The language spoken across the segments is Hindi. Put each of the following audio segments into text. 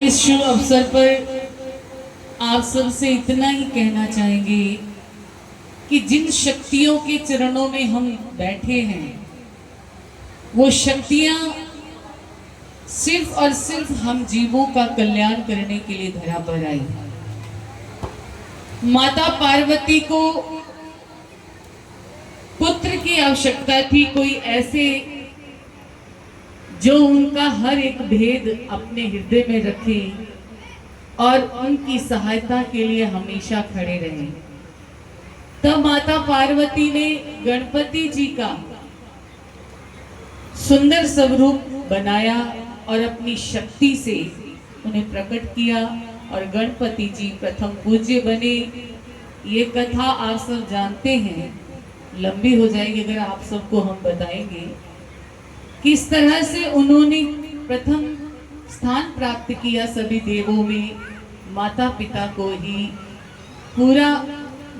इस शुभ अवसर पर आप सबसे इतना ही कहना चाहेंगे कि जिन शक्तियों के चरणों में हम बैठे हैं वो शक्तियां सिर्फ और सिर्फ हम जीवों का कल्याण करने के लिए धरा पर आई। माता पार्वती को पुत्र की आवश्यकता थी, कोई ऐसे जो उनका हर एक भेद अपने हृदय में रखे और उनकी सहायता के लिए हमेशा खड़े रहे। तब माता पार्वती ने गणपति जी का सुंदर स्वरूप बनाया और अपनी शक्ति से उन्हें प्रकट किया और गणपति जी प्रथम पूज्य बने। ये कथा आप सब जानते हैं, लंबी हो जाएगी अगर आप सबको हम बताएंगे किस तरह से उन्होंने प्रथम स्थान प्राप्त किया। सभी देवों में माता पिता को ही पूरा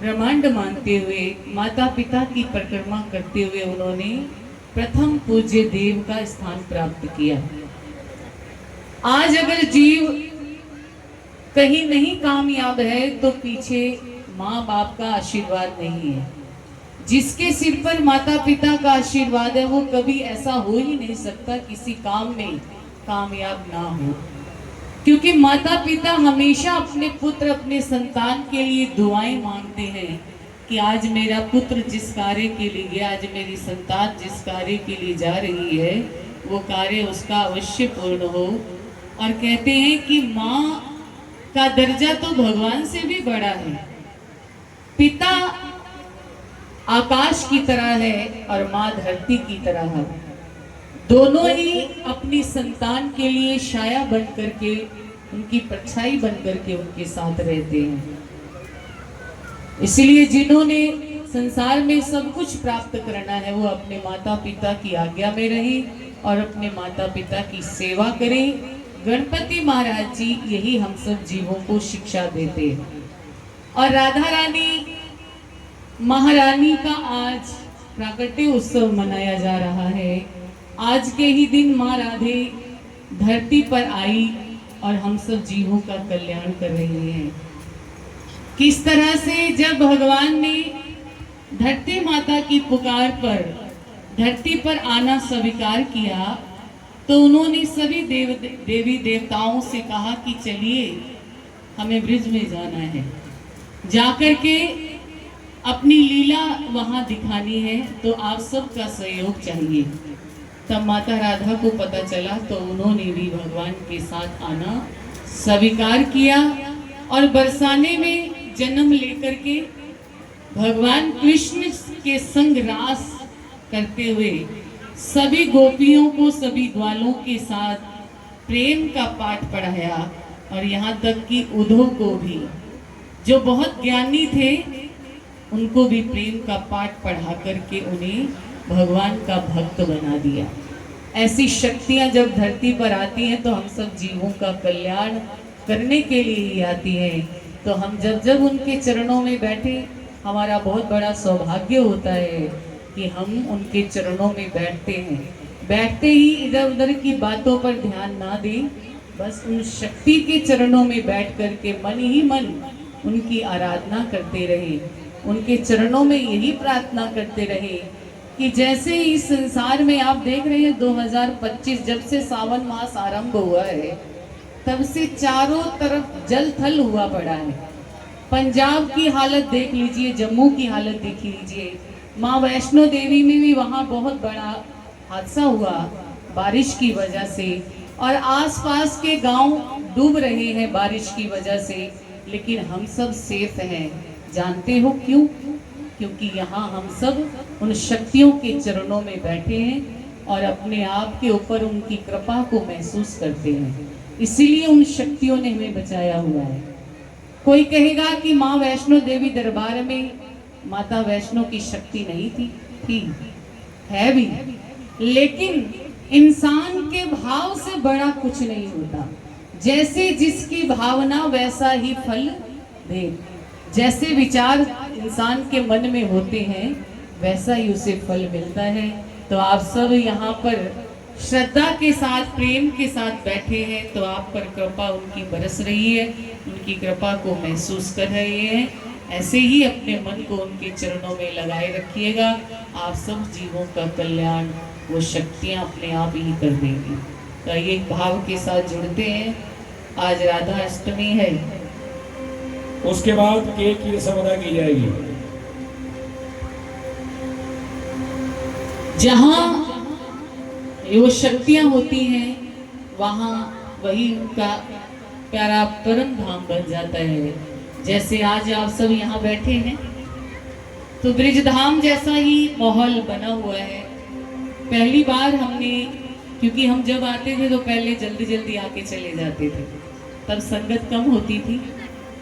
ब्रह्मांड मानते हुए, माता पिता की परिक्रमा करते हुए उन्होंने प्रथम पूज्य देव का स्थान प्राप्त किया। आज अगर जीव कहीं नहीं कामयाब है तो पीछे माँ बाप का आशीर्वाद नहीं है। जिसके सिर पर माता पिता का आशीर्वाद है वो कभी ऐसा हो ही नहीं सकता किसी काम में कामयाब ना हो, क्योंकि माता पिता हमेशा अपने पुत्र, अपने संतान के लिए दुआएं मांगते हैं कि आज मेरा पुत्र जिस कार्य के लिए गया, आज मेरी संतान जिस कार्य के लिए जा रही है वो कार्य उसका अवश्य पूर्ण हो। और कहते हैं कि माँ का दर्जा तो भगवान से भी बड़ा है। पिता आकाश की तरह है और माँ धरती की तरह है। दोनों ही अपनी संतान के लिए छाया बन करके, उनकी परछाई बन करके उनके साथ रहते हैं। इसलिए जिन्होंने संसार में सब कुछ प्राप्त करना है वो अपने माता पिता की आज्ञा में रहे और अपने माता पिता की सेवा करें। गणपति महाराज जी यही हम सब जीवों को शिक्षा देते हैं। और राधा रानी महारानी का आज प्राकट्य उत्सव मनाया जा रहा है। आज के ही दिन माँ राधे धरती पर आई और हम सब जीवों का कल्याण कर रही हैं। किस तरह से जब भगवान ने धरती माता की पुकार पर धरती पर आना स्वीकार किया तो उन्होंने सभी देवी देवताओं से कहा कि चलिए हमें ब्रिज में जाना है, जाकर के अपनी लीला वहां दिखानी है, तो आप सबका सहयोग चाहिए। तब माता राधा को पता चला तो उन्होंने भी भगवान के साथ आना स्वीकार किया और बरसाने में जन्म लेकर के भगवान कृष्ण के संग रास करते हुए सभी गोपियों को, सभी ग्वालों के साथ प्रेम का पाठ पढ़ाया। और यहाँ तक कि उद्धव को भी, जो बहुत ज्ञानी थे, उनको भी प्रेम का पाठ पढ़ा करके उन्हें भगवान का भक्त बना दिया। ऐसी शक्तियां जब धरती पर आती हैं तो हम सब जीवों का कल्याण करने के लिए ही आती हैं। तो हम जब जब उनके चरणों में बैठे, हमारा बहुत बड़ा सौभाग्य होता है कि हम उनके चरणों में बैठते हैं। बैठते ही इधर उधर की बातों पर ध्यान ना दें, बस उन शक्ति के चरणों में बैठ करके मन ही मन उनकी आराधना करते रहे, उनके चरणों में यही प्रार्थना करते रहे कि जैसे इस संसार में आप देख रहे हैं 2025 जब से सावन मास आरंभ हुआ है तब से चारों तरफ जल थल हुआ पड़ा है। पंजाब की हालत देख लीजिए, जम्मू की हालत देख लीजिए, माँ वैष्णो देवी में भी वहाँ बहुत बड़ा हादसा हुआ बारिश की वजह से, और आसपास के गांव डूब रहे हैं बारिश की वजह से, लेकिन हम सब सेफ हैं। जानते हो क्यों? क्योंकि यहाँ हम सब उन शक्तियों के चरणों में बैठे हैं और अपने आप के ऊपर उनकी कृपा को महसूस करते हैं। इसीलिए उन शक्तियों ने हमें बचाया हुआ है। कोई कहेगा कि माँ वैष्णो देवी दरबार में माता वैष्णो की शक्ति नहीं थी, है भी, लेकिन इंसान के भाव से बड़ा कुछ नहीं होता। जैसे जिसकी भावना वैसा ही फल दे। जैसे विचार इंसान के मन में होते हैं वैसा ही उसे फल मिलता है। तो आप सब यहाँ पर श्रद्धा के साथ, प्रेम के साथ बैठे हैं तो आप पर कृपा उनकी बरस रही है, उनकी कृपा को महसूस कर रहे हैं। ऐसे ही अपने मन को उनके चरणों में लगाए रखिएगा। आप सब जीवों का कल्याण वो शक्तियाँ अपने आप ही कर देंगी। तो ये भाव के साथ जुड़ते हैं। आज राधा अष्टमी है, उसके बाद केक की रस्म अदा की जाएगी। जहाँ वो शक्तियाँ होती हैं वहाँ वही उनका प्यारा परम धाम बन जाता है। जैसे आज आप सब यहाँ बैठे हैं तो ब्रिजधाम जैसा ही माहौल बना हुआ है। पहली बार हमने, क्योंकि हम जब आते थे तो पहले जल्दी जल्दी आके चले जाते थे, तब संगत कम होती थी,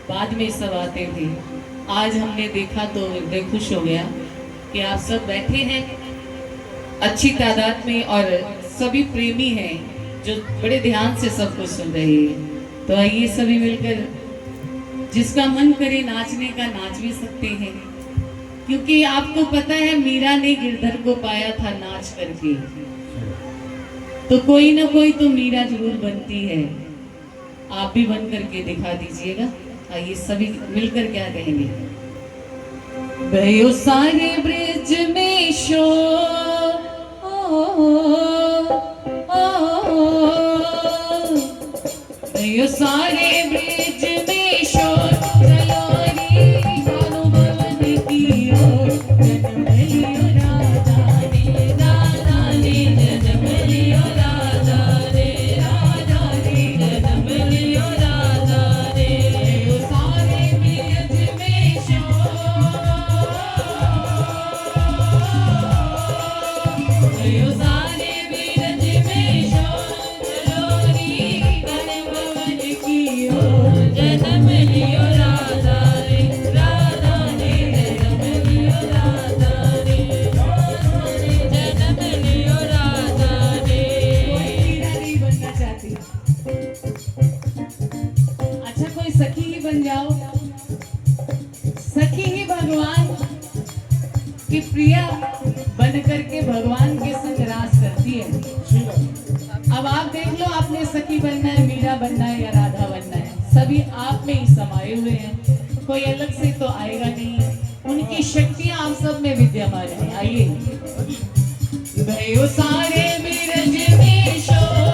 बाद में सब आते थे। आज हमने देखा तो हृदय खुश हो गया कि आप सब बैठे हैं अच्छी तादाद में और सभी प्रेमी हैं जो बड़े ध्यान से सब कुछ सुन रहे हैं। तो आइए सभी मिलकर, जिसका मन करे नाचने का नाच भी सकते हैं, क्योंकि आपको पता है मीरा ने गिरधर को पाया था नाच करके, तो कोई ना कोई तो मीरा जरूर बनती है। आप भी बन करके दिखा दीजिएगा। आइए सभी मिलकर क्या कहेंगे। भयो सारे ब्रिज में शोर, भयो सारे ब्रिज में शोर, चलो रे भानु भवन की ओर। जन्म लियो राधा रे, राधा रे, जन्म लियो राधा रे, राधा रे, जन्म लियो राधा रे। भयो सारे ब्रिज में शोर, भयो सारे ब्रिज में शोर, चलो रे भानु भवन की ओर। जन्म लियो राधा रे, राधा रे, जन्म लियो राधा रे, राधा रे, जन्म लियो राधा रे। कोई मीरा नहीं बनना चाहती, अच्छा कोई सखी ही बन जाओ। सखी ही भगवान की प्रिया बन करके भगवान के संग रास करती है। अब आप देख लो, आपने सखी बनना है, मीरा बनना है या राधा बनना है, सभी आप में ही समाये हुए हैं, कोई अलग से तो आएगा नहीं। उनकी शक्तियां आप सब में विद्यमान है। आइए। भयो सारे बिरज में शोर,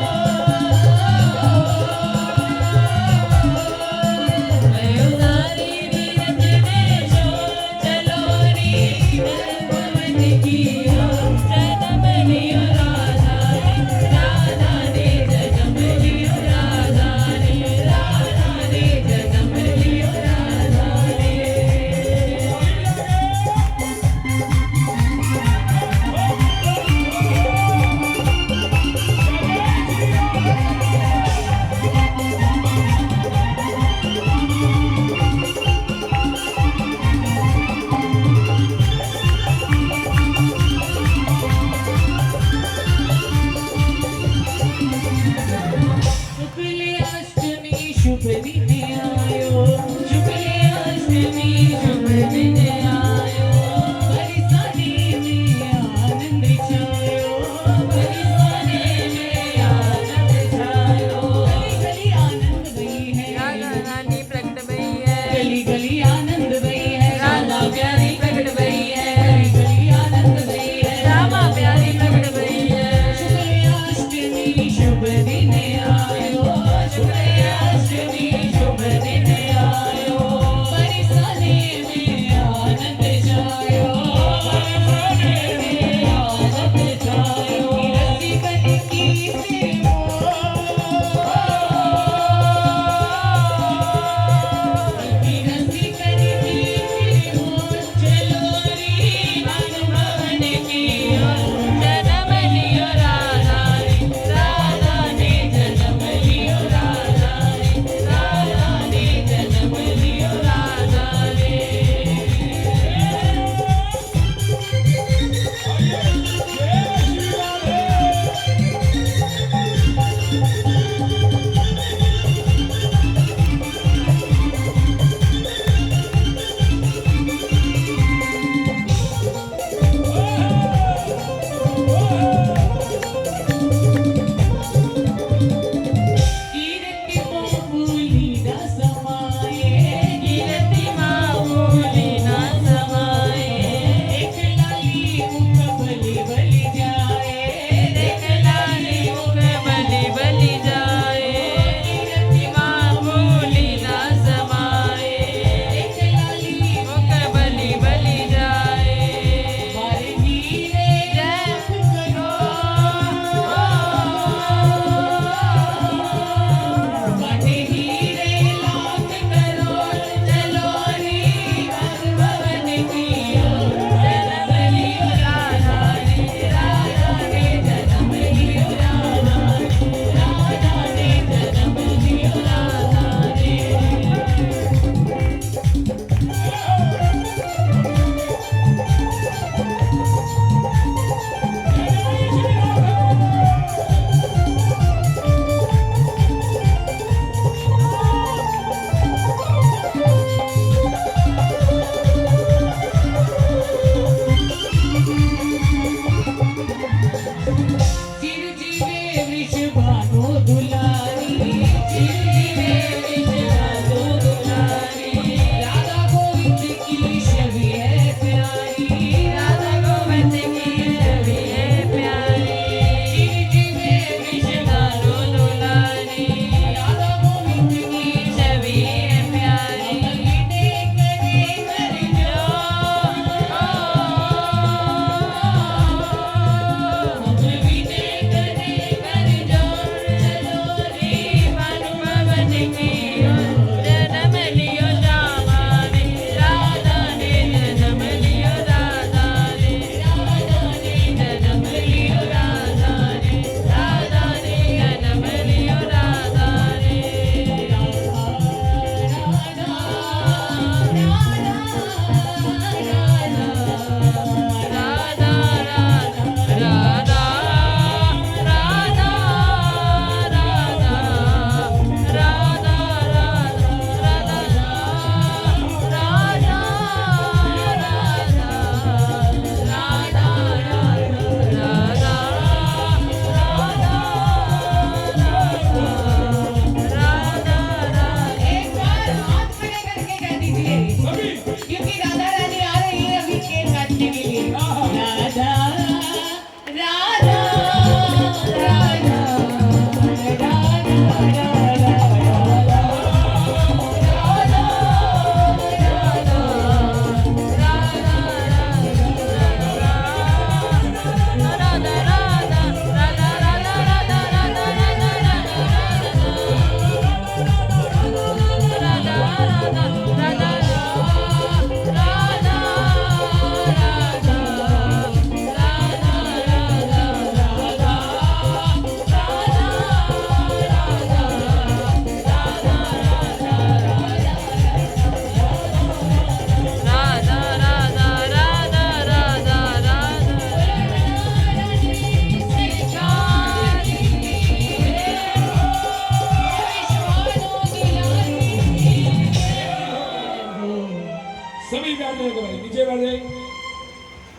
भयो सारे बिरज में शोर, चलो रे भवन की ओर। जन्म लियो राधा रे, राधा रे, जन्म लियो राधा रे, राधा रे, जन्म लियो राधा रे। शुक्ल अष्टमी शुभ दिन आयो, शुक्ल अष्टमी शुभ दिन आयो। बरसाने में आनंद छायो, बरसाने में आनंद छायो। गली गली आनंद भई है, राधा रानी प्रकट भई है, गली गली आनंद भई है, राधा प्यारी प्रकट भई है, गली गली आनंद भई है, रामा प्यारी प्रकट भई है। शुक्ल अष्टमी शुभ दिन आयो, शुक्ल अष्टमी शुभ दिन आयो। बरसाने में आनंद छायो, बरसाने में आनंद छायो। रसिकन की सेवा, रसिकन की सेवा, चलो रे भानु भवन की ओर। जन्म लियो राधा रे, राधा रे, जन्म लियो राधा रे, राधा की